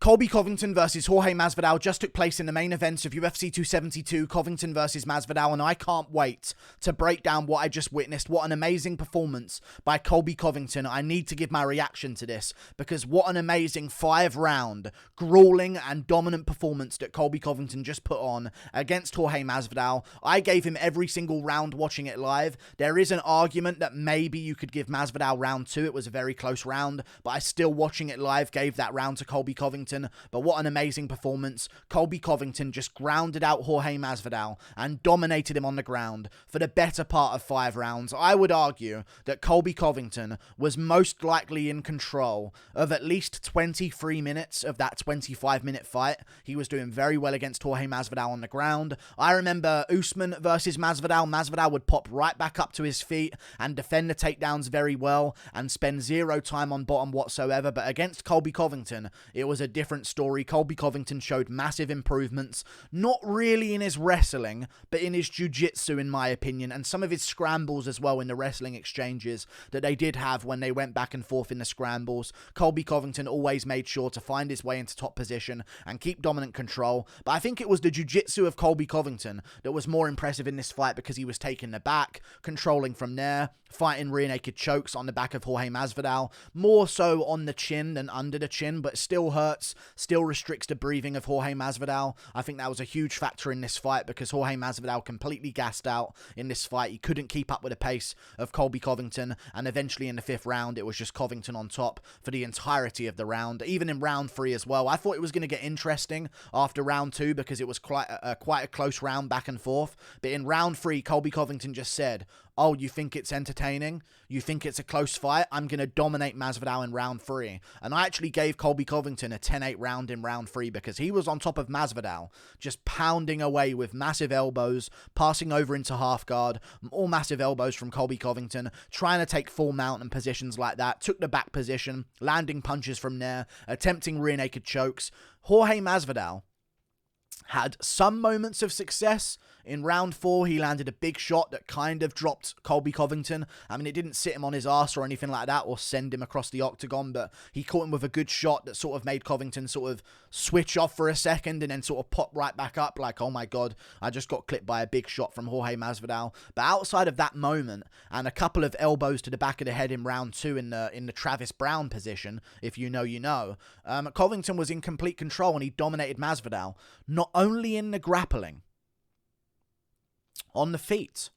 Colby Covington versus Jorge Masvidal just took place in the main event of UFC 272, Covington versus Masvidal, and I can't wait to break down what I just witnessed. What an amazing performance by Colby Covington. I need to give my reaction to this, because what an amazing 5-round, grueling and dominant performance that Colby Covington just put on against Jorge Masvidal. I gave him every single round watching it live. There is an argument that maybe you could give Masvidal round 2. It was a very close round, but I still, watching it live, gave that round to Colby Covington. But what an amazing performance. Colby Covington just grounded out Jorge Masvidal and dominated him on the ground for the better part of 5 rounds. I would argue that Colby Covington was most likely in control of at least 23 minutes of that 25-minute fight. He was doing very well against Jorge Masvidal on the ground. I remember Usman versus Masvidal. Masvidal would pop right back up to his feet and defend the takedowns very well and spend zero time on bottom whatsoever. But against Colby Covington, it was a different story. Colby Covington showed massive improvements, not really in his wrestling, but in his jiu-jitsu, in my opinion, and some of his scrambles as well in the wrestling exchanges that they did have when they went back and forth in the scrambles. Colby Covington always made sure to find his way into top position and keep dominant control, but I think it was the jiu-jitsu of Colby Covington that was more impressive in this fight, because he was taking the back, controlling from there, fighting rear naked chokes on the back of Jorge Masvidal, more so on the chin than under the chin, but still hurts, still restricts the breathing of Jorge Masvidal. I think that was a huge factor in this fight, because Jorge Masvidal completely gassed out in this fight. He couldn't keep up with the pace of Colby Covington, and eventually in the 5th round, it was just Covington on top for the entirety of the round. Even in round 3 as well, I thought it was going to get interesting after round 2, because it was quite a close round back and forth. But in round 3, Colby Covington just said, "Oh, you think it's entertaining? You think it's a close fight? I'm going to dominate Masvidal in round 3. And I actually gave Colby Covington a 10-8 round in round 3, because he was on top of Masvidal, just pounding away with massive elbows, passing over into half guard, all massive elbows from Colby Covington, trying to take full mount and positions like that, took the back position, landing punches from there, attempting rear naked chokes. Jorge Masvidal had some moments of success. In round 4, he landed a big shot that kind of dropped Colby Covington. I mean, it didn't sit him on his ass or anything like that, or send him across the octagon, but he caught him with a good shot that sort of made Covington sort of switch off for a second and then sort of pop right back up like, oh my god, I just got clipped by a big shot from Jorge Masvidal. But outside of that moment, and a couple of elbows to the back of the head in round 2 in the Travis Brown position, if you know, you know, Covington was in complete control and he dominated Masvidal, not only in the grappling, on the feet.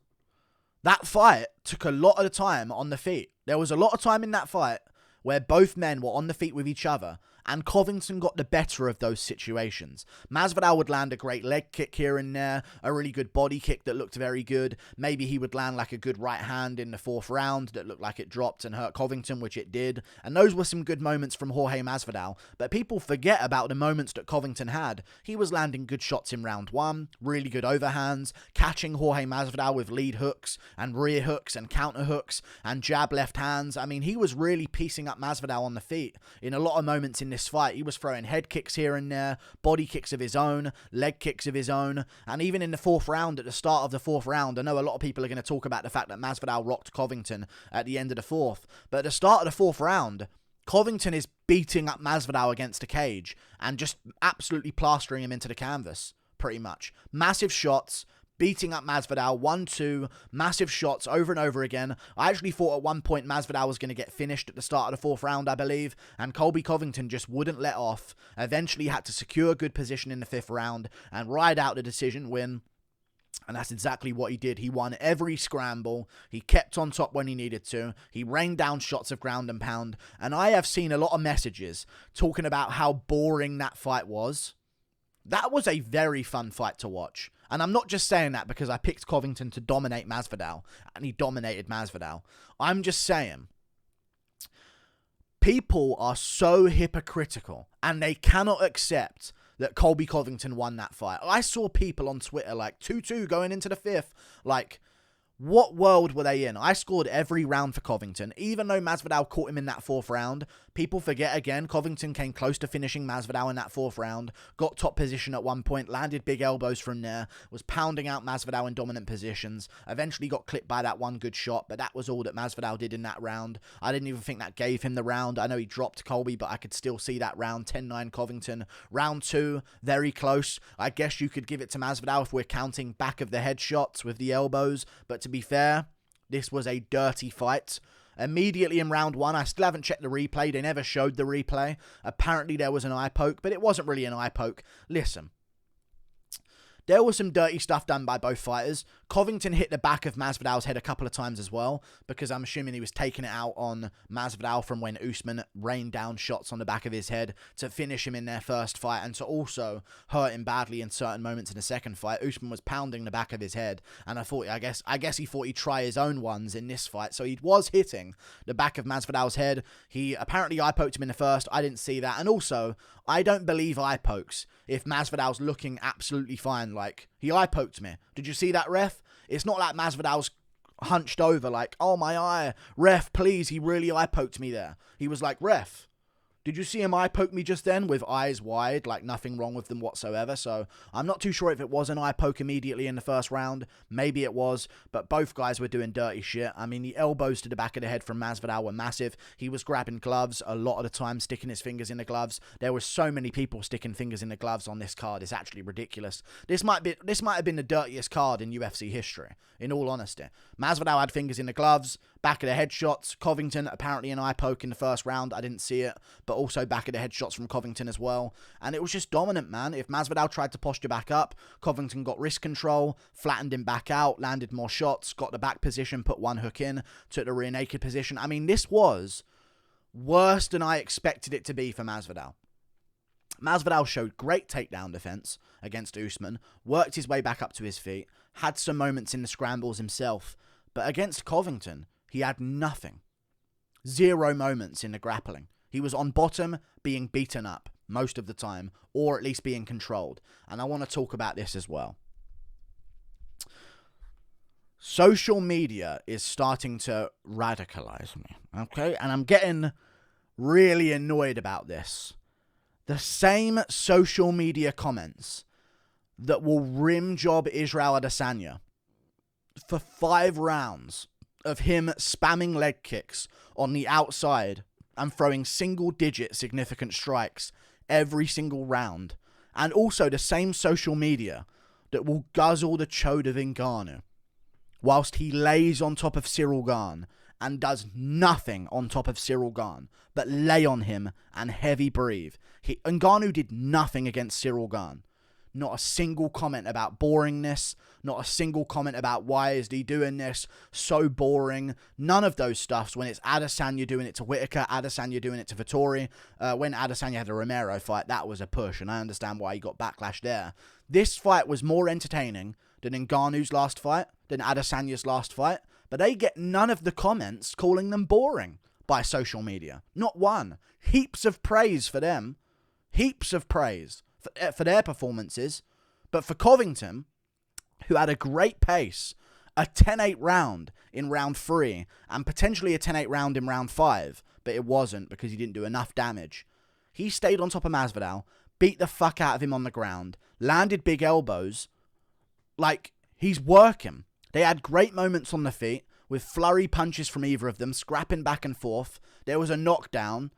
That fight took a lot of the time on the feet. There was a lot of time in that fight where both men were on the feet with each other, and Covington got the better of those situations. Masvidal would land a great leg kick here and there, a really good body kick that looked very good. Maybe he would land like a good right hand in the 4th round that looked like it dropped and hurt Covington, which it did. And those were some good moments from Jorge Masvidal. But people forget about the moments that Covington had. He was landing good shots in round 1, really good overhands, catching Jorge Masvidal with lead hooks and rear hooks and counter hooks and jab left hands. I mean, he was really piecing up Masvidal on the feet in a lot of moments in this fight. He was throwing head kicks here and there, body kicks of his own, leg kicks of his own, and even in the 4th round, at the start of the 4th round, I know a lot of people are going to talk about the fact that Masvidal rocked Covington at the end of the 4th, but at the start of the 4th round, Covington is beating up Masvidal against a cage and just absolutely plastering him into the canvas, pretty much. Massive shots, beating up Masvidal, 1-2, massive shots over and over again. I actually thought at one point Masvidal was going to get finished at the start of the 4th round, I believe, and Colby Covington just wouldn't let off. Eventually had to secure a good position in the 5th round and ride out the decision win. And that's exactly what he did. He won every scramble. He kept on top when he needed to. He rained down shots of ground and pound. And I have seen a lot of messages talking about how boring that fight was. That was a very fun fight to watch. And I'm not just saying that because I picked Covington to dominate Masvidal, and he dominated Masvidal. I'm just saying, people are so hypocritical, and they cannot accept that Colby Covington won that fight. I saw people on Twitter like 2-2 going into the 5th, like, what world were they in? I scored every round for Covington. Even though Masvidal caught him in that 4th round, People forget again, Covington came close to finishing Masvidal in that 4th round, got top position at one point, landed big elbows from there, was pounding out Masvidal in dominant positions, eventually got clipped by that one good shot, but that was all that Masvidal did in that round. I didn't even think that gave him the round. I know he dropped Colby, but I could still see that round, 10-9 Covington. Round 2, very close. I guess you could give it to Masvidal if we're counting back of the head shots with the elbows, but to be fair, this was a dirty fight. Immediately in round 1, I still haven't checked the replay. They never showed the replay. Apparently there was an eye poke, but it wasn't really an eye poke. Listen, there was some dirty stuff done by both fighters. Covington hit the back of Masvidal's head a couple of times as well, because I'm assuming he was taking it out on Masvidal from when Usman rained down shots on the back of his head to finish him in their first fight and to also hurt him badly in certain moments in the second fight. Usman was pounding the back of his head, and I guess he thought he'd try his own ones in this fight, so he was hitting the back of Masvidal's head. He apparently eye poked him in the first. I didn't see that, and also, I don't believe eye pokes if Masvidal's looking absolutely fine. Like, he eye poked me. Did you see that, ref? It's not like Masvidal's hunched over like, oh, my eye. Ref, please, he really eye poked me there. He was like, ref, did you see him eye poke me just then with eyes wide, like nothing wrong with them whatsoever? So I'm not too sure if it was an eye poke immediately in the first round. Maybe it was, but both guys were doing dirty shit. I mean, the elbows to the back of the head from Masvidal were massive. He was grabbing gloves a lot of the time, sticking his fingers in the gloves. There were so many people sticking fingers in the gloves on this card. It's actually ridiculous. This might have been the dirtiest card in UFC history, in all honesty. Masvidal had fingers in the gloves, back of the head shots. Covington, apparently an eye poke in the first round. I didn't see it, but also back of the head shots from Covington as well. And it was just dominant, man. If Masvidal tried to posture back up, Covington got wrist control, flattened him back out, landed more shots, got the back position, put one hook in, took the rear naked position. I mean, this was worse than I expected it to be for Masvidal. Masvidal showed great takedown defense against Usman, worked his way back up to his feet, had some moments in the scrambles himself, but against Covington, he had nothing. 0 moments in the grappling. He was on bottom, being beaten up most of the time, or at least being controlled. And I want to talk about this as well. Social media is starting to radicalize me, okay? And I'm getting really annoyed about this. The same social media comments that will rim job Israel Adesanya for 5 rounds of him spamming leg kicks on the outside and throwing single-digit significant strikes every single round. And also the same social media that will guzzle the chode of Ngannou whilst he lays on top of Cyril Gane and does nothing on top of Cyril Gane but lay on him and heavy breathe. Ngannou did nothing against Cyril Gane. Not a single comment about boringness. Not a single comment about why is he doing this. So boring. None of those stuffs. When it's Adesanya doing it to Whittaker, Adesanya doing it to Vettori. When Adesanya had a Romero fight, that was a push. And I understand why he got backlash there. This fight was more entertaining than Ngannou's last fight. Than Adesanya's last fight. But they get none of the comments calling them boring by social media. Not one. Heaps of praise for them. Heaps of praise for their performances. But for Covington, who had a great pace, a 10-8 round in round 3, and potentially a 10-8 round in round 5, but it wasn't because he didn't do enough damage. He stayed on top of Masvidal, beat the fuck out of him on the ground, landed big elbows. Like, he's working. They had great moments on the feet, with flurry punches from either of them, scrapping back and forth. There was a knockdown,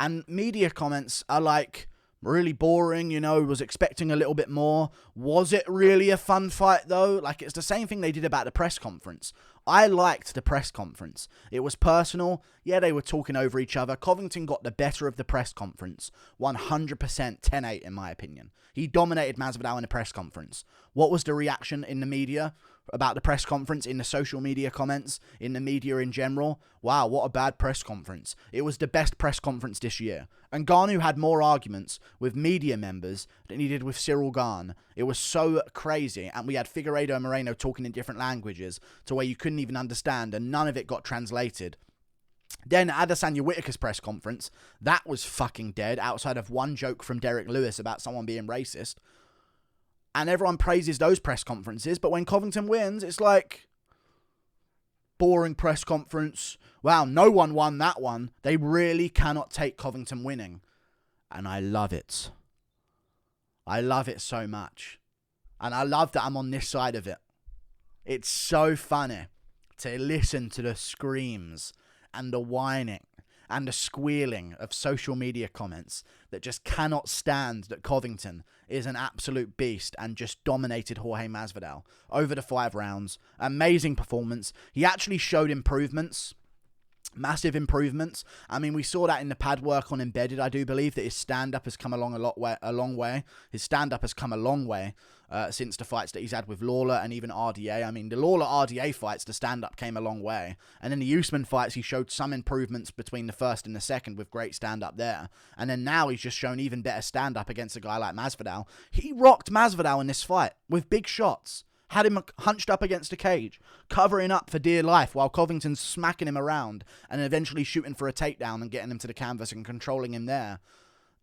and media comments are like, really boring, you know, was expecting a little bit more. Was it really a fun fight, though? Like, it's the same thing they did about the press conference. I liked the press conference. It was personal. Yeah, they were talking over each other. Covington got the better of the press conference. 100% 10-8, in my opinion. He dominated Masvidal in the press conference. What was the reaction in the media about the press conference, in the social media comments, in the media in general? Wow, what a bad press conference. It was the best press conference this year. And Ngannou had more arguments with media members than he did with Cyril Gane. It was so crazy. And we had Figueiredo and Moreno talking in different languages to where you couldn't even understand, and none of it got translated. Then Adesanya Whittaker's press conference, that was fucking dead outside of one joke from Derek Lewis about someone being racist. And everyone praises those press conferences, but when Covington wins, it's like, boring press conference. Wow, no one won that one. They really cannot take Covington winning. And I love it. I love it so much. And I love that I'm on this side of it. It's so funny to listen to the screams and the whining and the squealing of social media comments that just cannot stand that Covington is an absolute beast and just dominated Jorge Masvidal over the 5 rounds. Amazing performance. He actually showed improvements. Massive improvements. I mean, we saw that in the pad work on Embedded. I do believe that his stand-up has come along a long way. His stand-up has come a long way since the fights that he's had with Lawler and even RDA. I mean, the Lawler-RDA fights, the stand-up came a long way. And in the Usman fights, he showed some improvements between the first and the second with great stand-up there. And then now he's just shown even better stand-up against a guy like Masvidal. He rocked Masvidal in this fight with big shots. Had him hunched up against a cage, covering up for dear life while Covington's smacking him around and eventually shooting for a takedown and getting him to the canvas and controlling him there.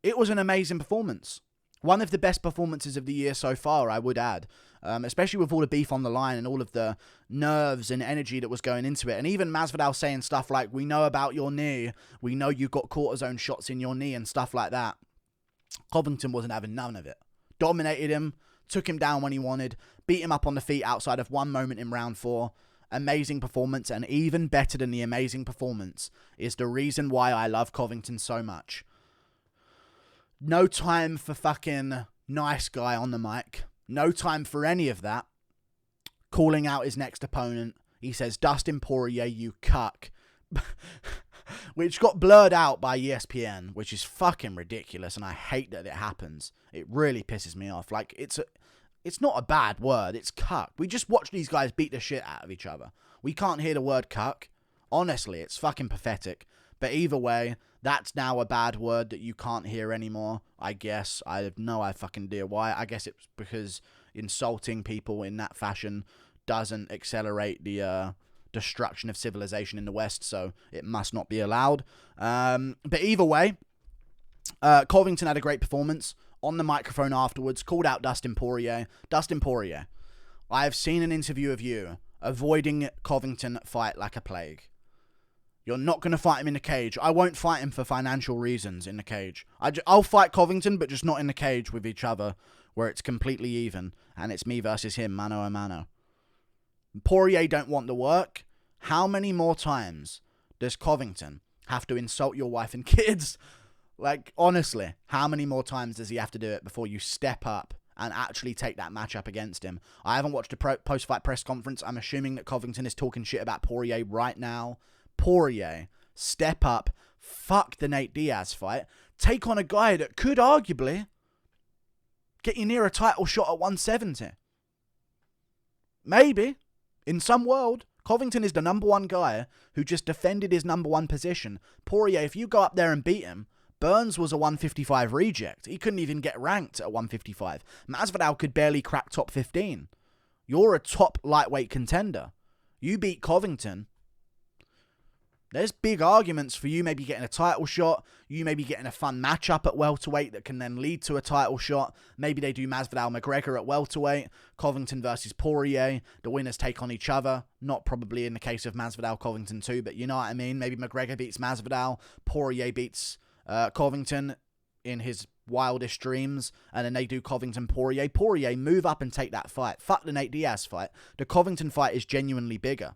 It was an amazing performance. One of the best performances of the year so far, I would add. Especially with all the beef on the line and all of the nerves and energy that was going into it. And even Masvidal saying stuff like, we know about your knee. We know you got cortisone shots in your knee and stuff like that. Covington wasn't having none of it. Dominated him. Took him down when he wanted, beat him up on the feet outside of one moment in round 4. Amazing performance, and even better than the amazing performance is the reason why I love Covington so much. No time for fucking nice guy on the mic. No time for any of that. Calling out his next opponent. He says, Dustin Poirier, you cuck. Which got blurred out by ESPN, which is fucking ridiculous, and I hate that it happens. It really pisses me off. Like, it's not a bad word, it's cuck. We just watch these guys beat the shit out of each other. We can't hear the word cuck. Honestly, it's fucking pathetic. But either way, that's now a bad word that you can't hear anymore, I guess. I have no fucking idea why. I guess it's because insulting people in that fashion doesn't accelerate the destruction of civilization in the West, so it must not be allowed. But either way, Covington had a great performance on the microphone afterwards, called out Dustin Poirier. Dustin Poirier, I have seen an interview of you avoiding Covington fight like a plague. You're not going to fight him in the cage. I won't fight him for financial reasons in the cage. I'll fight Covington, but just not in the cage with each other, where it's completely even, and it's me versus him, mano a mano. Poirier don't want the work. How many more times does Covington have to insult your wife and kids? Like, honestly, how many more times does he have to do it before you step up and actually take that matchup against him? I haven't watched a post-fight press conference. I'm assuming that Covington is talking shit about Poirier right now. Poirier, step up. Fuck the Nate Diaz fight. Take on a guy that could arguably get you near a title shot at 170. Maybe. In some world, Covington is the number 1 guy who just defended his number 1 position. Poirier, if you go up there and beat him, Burns was a 155 reject. He couldn't even get ranked at 155. Masvidal could barely crack top 15. You're a top lightweight contender. You beat Covington. There's big arguments for you maybe getting a title shot. You maybe getting a fun matchup at welterweight that can then lead to a title shot. Maybe they do Masvidal-McGregor at welterweight. Covington versus Poirier. The winners take on each other. Not probably in the case of Masvidal-Covington too, but you know what I mean. Maybe McGregor beats Masvidal. Poirier beats Covington in his wildest dreams. And then they do Covington-Poirier. Poirier move up and take that fight. Fuck the Nate Diaz fight. The Covington fight is genuinely bigger.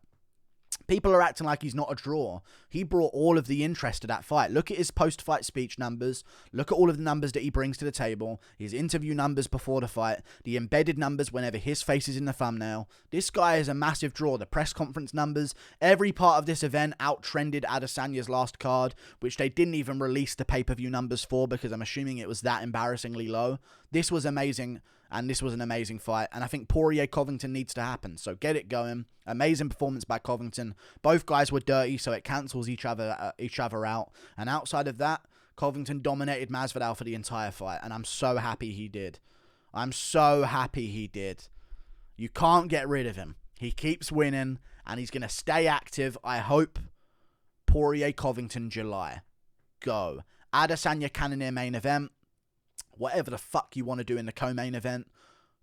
People are acting like he's not a draw. He brought all of the interest to that fight. Look at his post-fight speech numbers. Look at all of the numbers that he brings to the table. His interview numbers before the fight. The embedded numbers whenever his face is in the thumbnail. This guy is a massive draw. The press conference numbers. Every part of this event out-trended Adesanya's last card, which they didn't even release the pay-per-view numbers for because I'm assuming it was that embarrassingly low. This was amazing. And this was an amazing fight. And I think Poirier-Covington needs to happen. So get it going. Amazing performance by Covington. Both guys were dirty, so it cancels each other out. And outside of that, Covington dominated Masvidal for the entire fight. And I'm so happy he did. I'm so happy he did. You can't get rid of him. He keeps winning. And he's going to stay active. I hope. Poirier-Covington July. Go. Adesanya Cannonier main event. Whatever the fuck you want to do in the co-main event,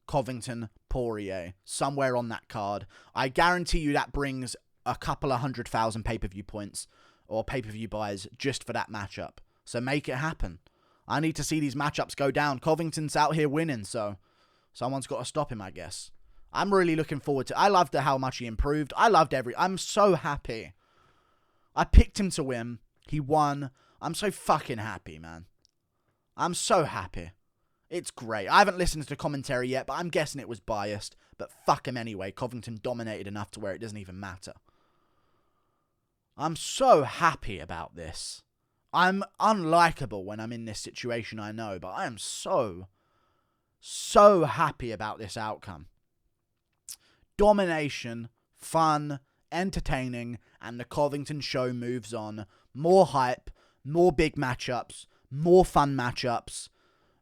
Covington, Poirier, somewhere on that card. I guarantee you that brings a couple of 100,000 pay-per-view points or pay-per-view buys just for that matchup. So make it happen. I need to see these matchups go down. Covington's out here winning, so someone's got to stop him, I guess. I'm really looking forward to... I loved how much he improved. I'm so happy. I picked him to win. He won. I'm so fucking happy, man. I'm so happy. It's great. I haven't listened to the commentary yet, but I'm guessing it was biased. But fuck him anyway. Covington dominated enough to where it doesn't even matter. I'm so happy about this. I'm unlikable when I'm in this situation, I know, but I am so happy about this outcome. Domination, fun, entertaining, and the Covington show moves on. More hype, more big matchups, more fun matchups,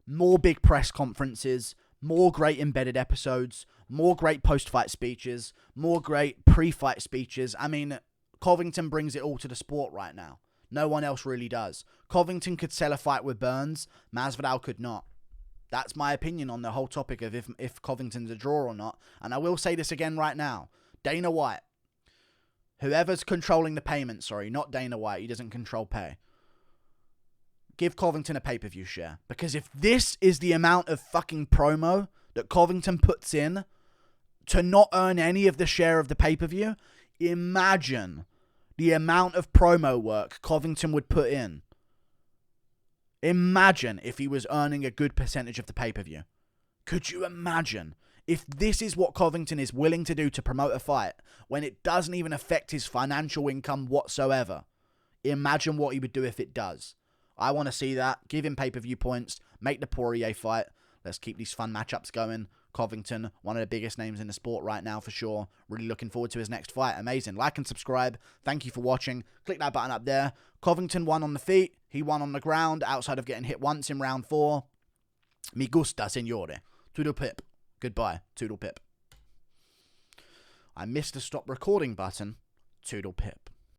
more big press conferences, more great embedded episodes, more great post-fight speeches, more great pre-fight speeches. I mean, Covington brings it all to the sport right now. No one else really does. Covington could sell a fight with Burns. Masvidal could not. That's my opinion on the whole topic of if Covington's a draw or not. And I will say this again right now. Dana White. Whoever's controlling the payment, not Dana White. He doesn't control pay. Give Covington a pay-per-view share. Because if this is the amount of fucking promo that Covington puts in to not earn any of the share of the pay-per-view, imagine the amount of promo work Covington would put in. Imagine if he was earning a good percentage of the pay-per-view. Could you imagine if this is what Covington is willing to do to promote a fight when it doesn't even affect his financial income whatsoever? Imagine what he would do if it does. I want to see that. Give him pay-per-view points. Make the Poirier fight. Let's keep these fun matchups going. Covington, one of the biggest names in the sport right now for sure. Really looking forward to his next fight. Amazing. Like and subscribe. Thank you for watching. Click that button up there. Covington won on the feet. He won on the ground outside of getting hit once in round 4. Mi gusta, signore. Toodle pip. Goodbye. Toodle pip. I missed the stop recording button. Toodle pip.